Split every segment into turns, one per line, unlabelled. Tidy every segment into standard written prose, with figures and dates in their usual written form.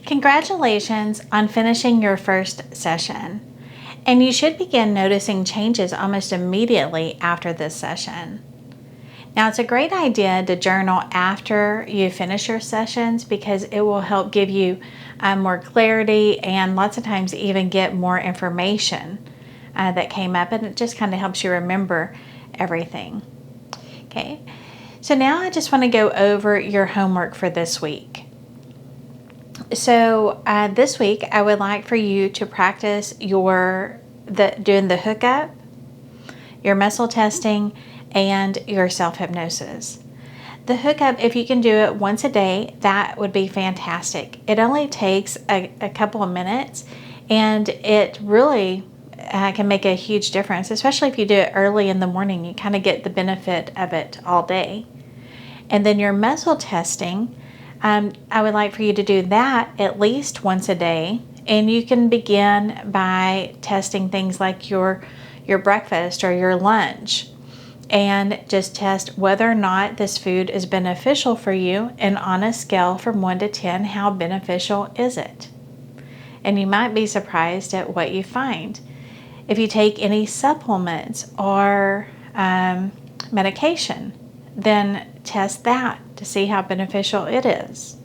Congratulations on finishing your first session. And you should begin noticing changes almost immediately after this session. Now, it's a great idea to journal after you finish your sessions because it will help give you more clarity and lots of times even get more information that came up, and it just kind of helps you remember everything. Okay, so now I just want to go over your homework for this week. So this week I would like for you to practice doing the hookup, your muscle testing, and your self-hypnosis. The hookup, if you can do it once a day, that would be fantastic. It only takes a couple of minutes, and it really can make a huge difference, especially if you do it early in the morning. You kind of get the benefit of it all day. And then your muscle testing, I would like for you to do that at least once a day. And you can begin by testing things like your breakfast or your lunch, and just test whether or not this food is beneficial for you. And on a scale from 1 to 10, how beneficial is it? And you might be surprised at what you find. If you take any supplements or medication, then test that to see how beneficial it is.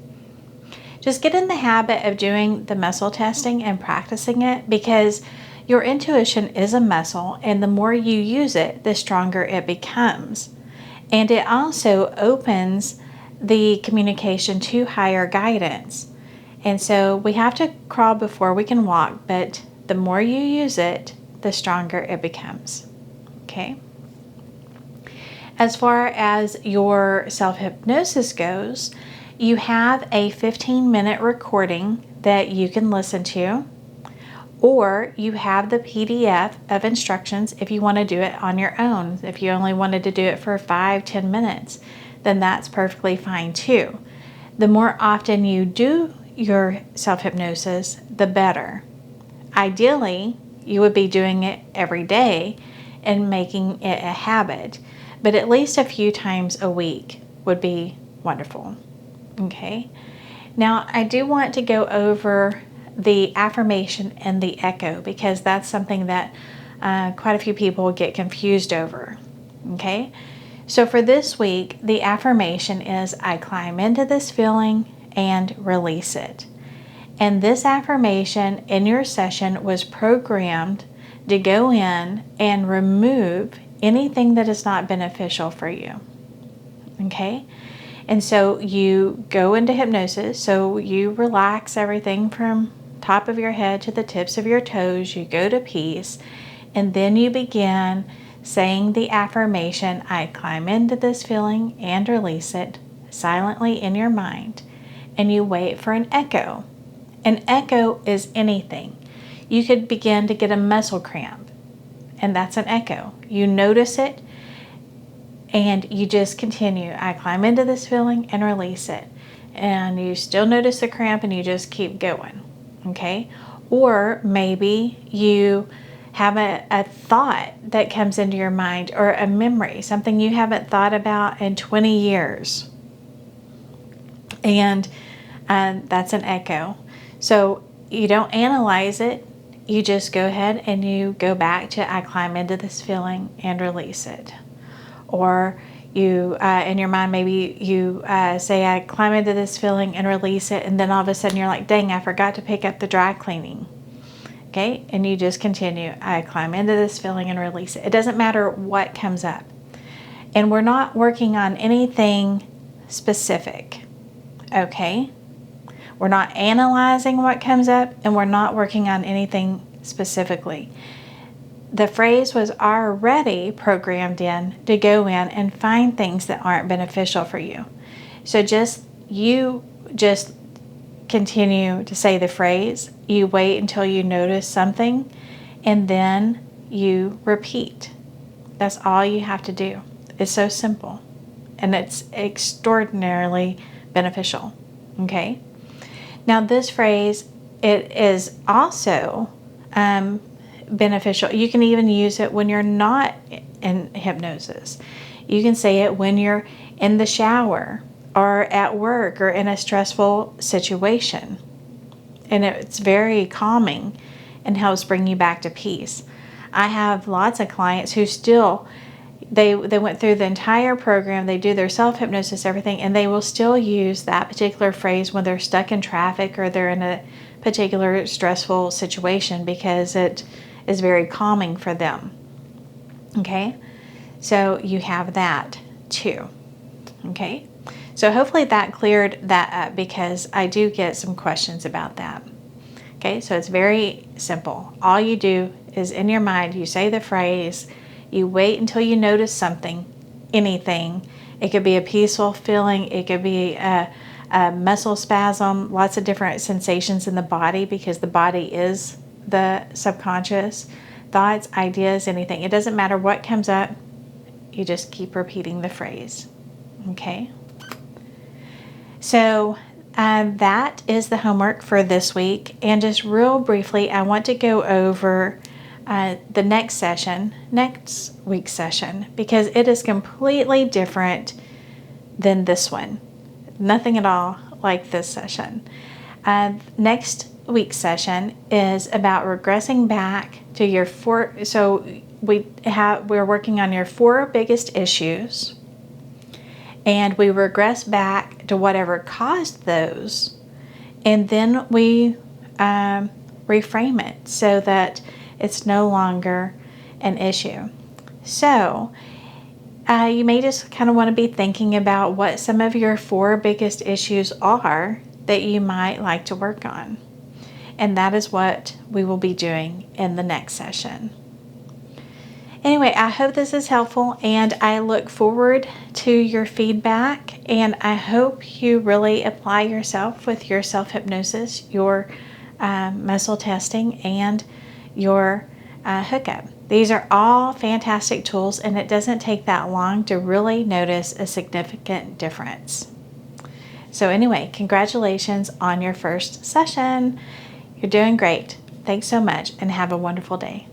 Just get in the habit of doing the muscle testing and practicing it, because your intuition is a muscle, and the more you use it, the stronger it becomes. And it also opens the communication to higher guidance. And so we have to crawl before we can walk, but the more you use it, the stronger it becomes. Okay? As far as your self-hypnosis goes, you have a 15-minute recording that you can listen to, or you have the PDF of instructions if you want to do it on your own. If you only wanted to do it for 5-10 minutes, then that's perfectly fine too. The more often you do your self-hypnosis, the better. Ideally, you would be doing it every day and making it a habit, but at least a few times a week would be wonderful. Okay. Now, I do want to go over the affirmation and the echo, because that's something that quite a few people get confused over. Okay. So for this week, the affirmation is, I climb into this feeling and release it. And this affirmation in your session was programmed to go in and remove anything that is not beneficial for you. Okay? And so you go into hypnosis, so you relax everything from top of your head to the tips of your toes, you go to peace, and then you begin saying the affirmation, I climb into this feeling and release it, silently in your mind, and you wait for an echo. An echo is anything. You could begin to get a muscle cramp, and that's an echo. You notice it, and you just continue. I climb into this feeling and release it. And you still notice the cramp, and you just keep going. Okay? Or maybe you have a thought that comes into your mind, or a memory, something you haven't thought about in 20 years. And that's an echo. So you don't analyze it. You just go ahead and you go back to, I climb into this feeling and release it. Or you, in your mind, maybe you say, I climb into this feeling and release it. And then all of a sudden you're like, dang, I forgot to pick up the dry cleaning. Okay. And you just continue. I climb into this feeling and release it. It doesn't matter what comes up. And we're not working on anything specific. Okay. We're not analyzing what comes up, and we're not working on anything specifically. The phrase was already programmed in to go in and find things that aren't beneficial for you. So you just continue to say the phrase, you wait until you notice something, and then you repeat. That's all you have to do. It's so simple, and it's extraordinarily beneficial. Okay? Now this phrase, it is also beneficial. You can even use it when you're not in hypnosis. You can say it when you're in the shower or at work or in a stressful situation. and it's very calming and helps bring you back to peace. I have lots of clients who still, they went through the entire program, they do their self-hypnosis, everything, and they will still use that particular phrase when they're stuck in traffic or they're in a particular stressful situation because it is very calming for them. Okay, so you have that too. Okay, so hopefully that cleared that up because I do get some questions about that. Okay, so it's very simple. All you do is in your mind, you say the phrase, you wait until you notice something, anything. It could be a peaceful feeling, it could be a muscle spasm, lots of different sensations in the body because the body is the subconscious. Thoughts, ideas, anything. It doesn't matter what comes up, you just keep repeating the phrase. Okay? So that is the homework for this week. And just real briefly, I want to go over the next week's session, because it is completely different than this one. Nothing at all like this session. Next week's session is about regressing back to your so we're working on your 4 biggest issues, and we regress back to whatever caused those, and then we reframe it so that it's no longer an issue. So you may just kind of want to be thinking about what some of your 4 biggest issues are that you might like to work on. And that is what we will be doing in the next session. Anyway, I hope this is helpful, and I look forward to your feedback, and I hope you really apply yourself with your self-hypnosis, your muscle testing, and your hookup. These are all fantastic tools, and it doesn't take that long to really notice a significant difference. So anyway, congratulations on your first session. You're doing great. Thanks so much, and have a wonderful day.